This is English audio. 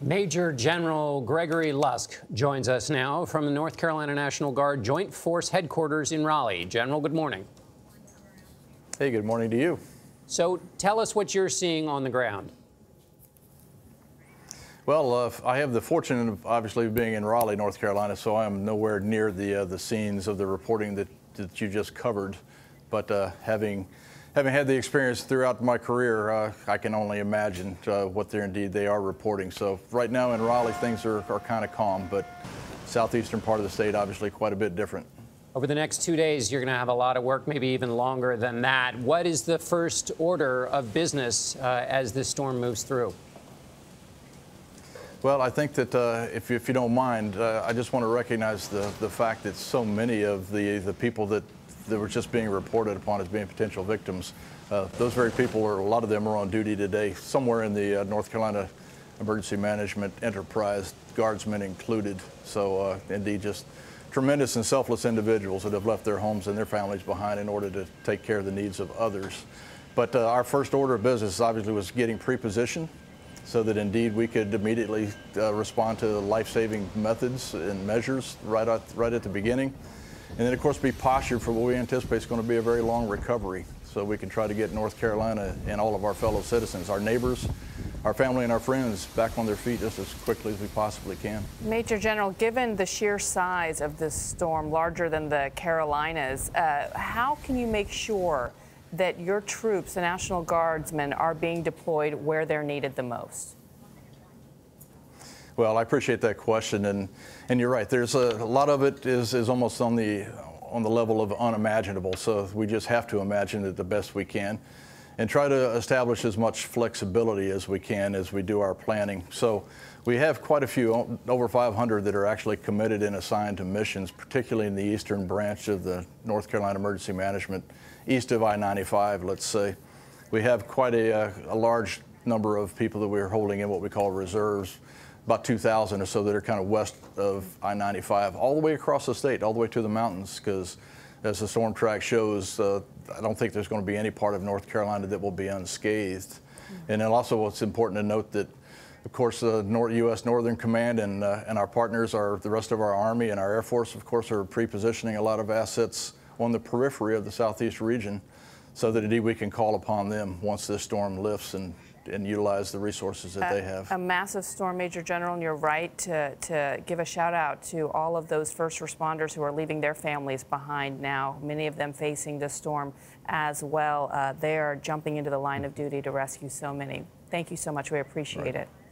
Major General Gregory Lusk joins us now from the North Carolina National Guard Joint Force Headquarters in Raleigh. General, good morning. Hey, good morning to you. So tell us what you're seeing on the ground. Well, I have the fortune of obviously being in Raleigh, North Carolina, so I'm nowhere near the scenes of the reporting that you just covered. But having had the experience throughout my career, I can only imagine what they are reporting. So right now in Raleigh, things are kind of calm, but southeastern part of the state, obviously quite a bit different. Over the next 2 days, you're going to have a lot of work, maybe even longer than that. What is the first order of business as this storm moves through? Well, I think that if you don't mind, I just want to recognize the fact that so many of the people that were just being reported upon as being potential victims, those very people, or a lot of them, are on duty today, somewhere in the North Carolina Emergency Management Enterprise, guardsmen included. So indeed, just tremendous and selfless individuals that have left their homes and their families behind in order to take care of the needs of others. But our first order of business obviously was getting pre-positioned, so that indeed we could immediately respond to life-saving methods and measures right at the beginning. And then, of course, be postured for what we anticipate is going to be a very long recovery, so we can try to get North Carolina and all of our fellow citizens, our neighbors, our family and our friends, back on their feet just as quickly as we possibly can. Major General, given the sheer size of this storm, larger than the Carolinas, how can you make sure that your troops, the National Guardsmen, are being deployed where they're needed the most? Well, I appreciate that question, and you're right. There's a lot of it is almost on the level of unimaginable. So we just have to imagine it the best we can, and try to establish as much flexibility as we can as we do our planning. So we have quite a few, over 500, that are actually committed and assigned to missions, particularly in the eastern branch of the North Carolina Emergency Management, east of I-95, let's say. We have quite a large number of people that we're holding in what we call reserves, about 2,000 or so, that are kind of west of I-95, all the way across the state, all the way to the mountains, because as the storm track shows, I don't think there's going to be any part of North Carolina that will be unscathed. And then also, it's important to note that, of course, the U.S. Northern Command and our partners, the rest of our Army and our Air Force, of course, are pre-positioning a lot of assets on the periphery of the southeast region, so that indeed we can call upon them once this storm lifts and utilize the resources that they have. A massive storm, Major General, and you're right to give a shout out to all of those first responders who are leaving their families behind now, many of them facing the storm as well. They are jumping into the line of duty to rescue so many. Thank you so much. We appreciate it.